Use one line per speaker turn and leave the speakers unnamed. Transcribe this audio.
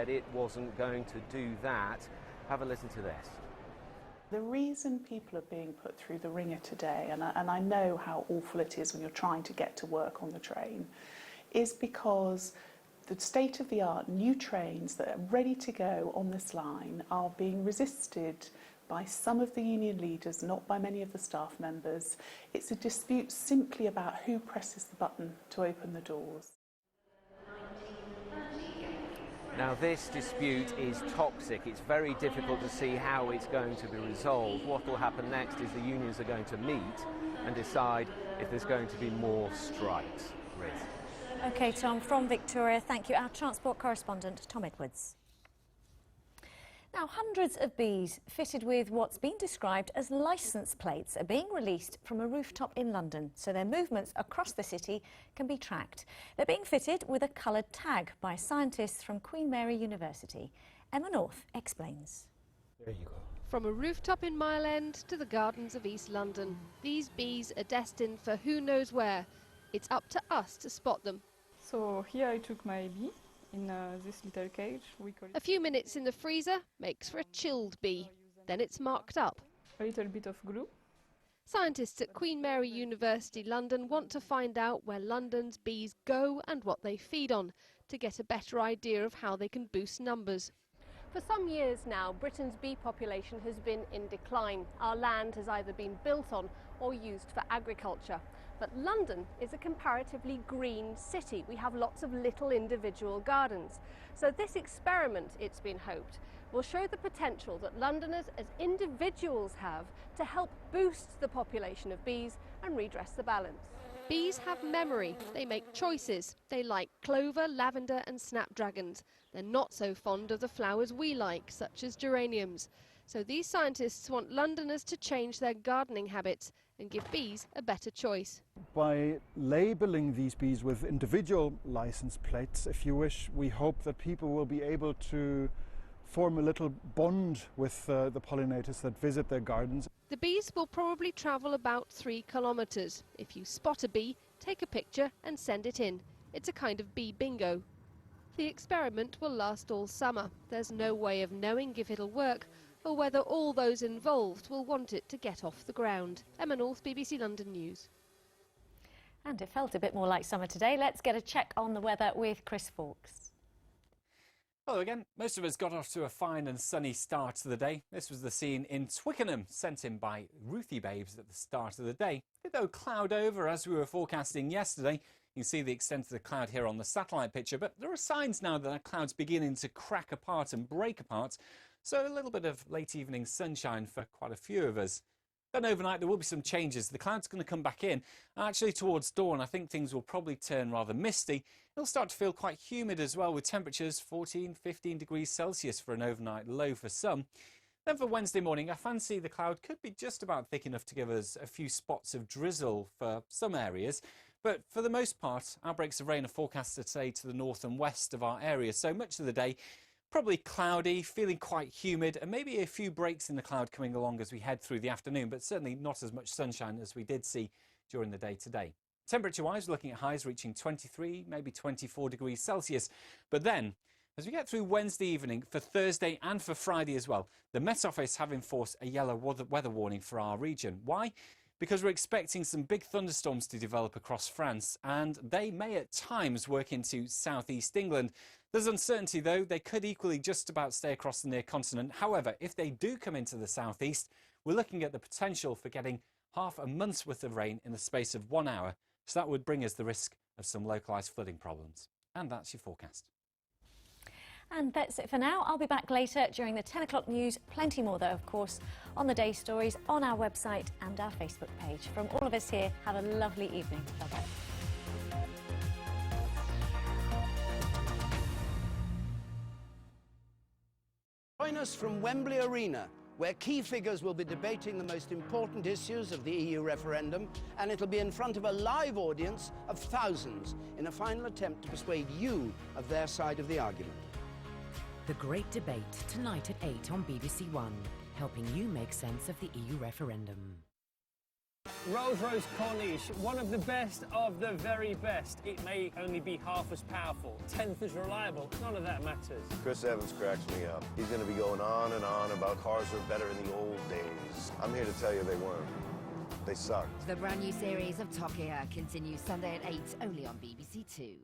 said it wasn't going to do that. Have a listen to this.
The reason people are being put through the ringer today, and I know how awful it is when you're trying to get to work on the train, is because the state-of-the-art new trains that are ready to go on this line are being resisted by some of the union leaders, not by many of the staff members. It's a dispute simply about who presses the button to open the doors.
Now, this dispute is toxic. It's very difficult to see how it's going to be resolved. What will happen next is the unions are going to meet and decide if there's going to be more strikes. Riz.
OK, Tom, from Victoria, thank you. Our transport correspondent, Tom Edwards. Now, hundreds of bees fitted with what's been described as licence plates are being released from a rooftop in London, so their movements across the city can be tracked. They're being fitted with a coloured tag by scientists from Queen Mary University. Emma North explains.
There you go.
From a rooftop in Mile End to the gardens of East London, these bees are destined for who knows where. It's up to us to spot them.
So here I took my bee in this little cage. We call it.
A few minutes in the freezer makes for a chilled bee. Then it's marked up.
A little bit of glue.
Scientists at Queen Mary University London want to find out where London's bees go and what they feed on to get a better idea of how they can boost numbers. For some years now, Britain's bee population has been in decline. Our land has either been built on or used for agriculture. But London is a comparatively green city. We have lots of little individual gardens. So this experiment, it's been hoped, will show the potential that Londoners as individuals have to help boost the population of bees and redress the balance. Bees have memory. They make choices. They like clover, lavender and snapdragons. They're not so fond of the flowers we like, such as geraniums. So these scientists want Londoners to change their gardening habits and give bees a better choice.
By labelling these bees with individual license plates, if you wish, we hope that people will be able to form a little bond with the pollinators that visit their gardens.
The bees will probably travel about 3 kilometres. If you spot a bee, take a picture and send it in. It's a kind of bee bingo. The experiment will last all summer. There's no way of knowing if it'll work or whether all those involved will want it to get off the ground. Emma North, BBC London News.
And it felt a bit more like summer today. Let's get a check on the weather with Chris Fawkes.
Hello again. Most of us got off to a fine and sunny start to the day. This was the scene in Twickenham, sent in by Ruthie Babes at the start of the day. Though cloud over as we were forecasting yesterday. You can see the extent of the cloud here on the satellite picture, but there are signs now that that cloud's beginning to crack apart and break apart. So a little bit of late evening sunshine for quite a few of us. Then overnight there will be some changes. The cloud's going to come back in. Actually towards dawn I think things will probably turn rather misty. It'll start to feel quite humid as well, with temperatures 14-15 degrees Celsius for an overnight low for some. Then for Wednesday morning I fancy the cloud could be just about thick enough to give us a few spots of drizzle for some areas. But for the most part outbreaks of rain are forecast to stay to the north and west of our area. So much of the day probably cloudy, feeling quite humid, and maybe a few breaks in the cloud coming along as we head through the afternoon, but certainly not as much sunshine as we did see during the day today. Temperature-wise, we're looking at highs reaching 23, maybe 24 degrees Celsius. But then, as we get through Wednesday evening, for Thursday and for Friday as well, the Met Office have enforced a yellow weather warning for our region. Why? Because we're expecting some big thunderstorms to develop across France, and they may at times work into southeast England. There's uncertainty though, they could equally just about stay across the near continent. However, if they do come into the southeast, we're looking at the potential for getting half a month's worth of rain in the space of 1 hour. So that would bring us the risk of some localised flooding problems. And that's your forecast.
And that's it for now. I'll be back later during the 10 o'clock news. Plenty more, though, of course, on the day stories, on our website and our Facebook page. From all of us here, have a lovely evening. Bye-bye.
Join us from Wembley Arena, where key figures will be debating the most important issues of the EU referendum, and it'll be in front of a live audience of thousands in a final attempt to persuade you of their side of the argument.
The Great Debate, tonight at 8 on BBC One, helping you make sense of the EU referendum.
Rolls-Royce Corniche, one of the best of the very best. It may only be half as powerful, 10th as reliable, none of that matters.
Chris Evans cracks me up. He's going to be going on and on about cars are better in the old days. I'm here to tell you they weren't. They sucked.
The brand new series of Top Gear continues Sunday at 8, only on BBC Two.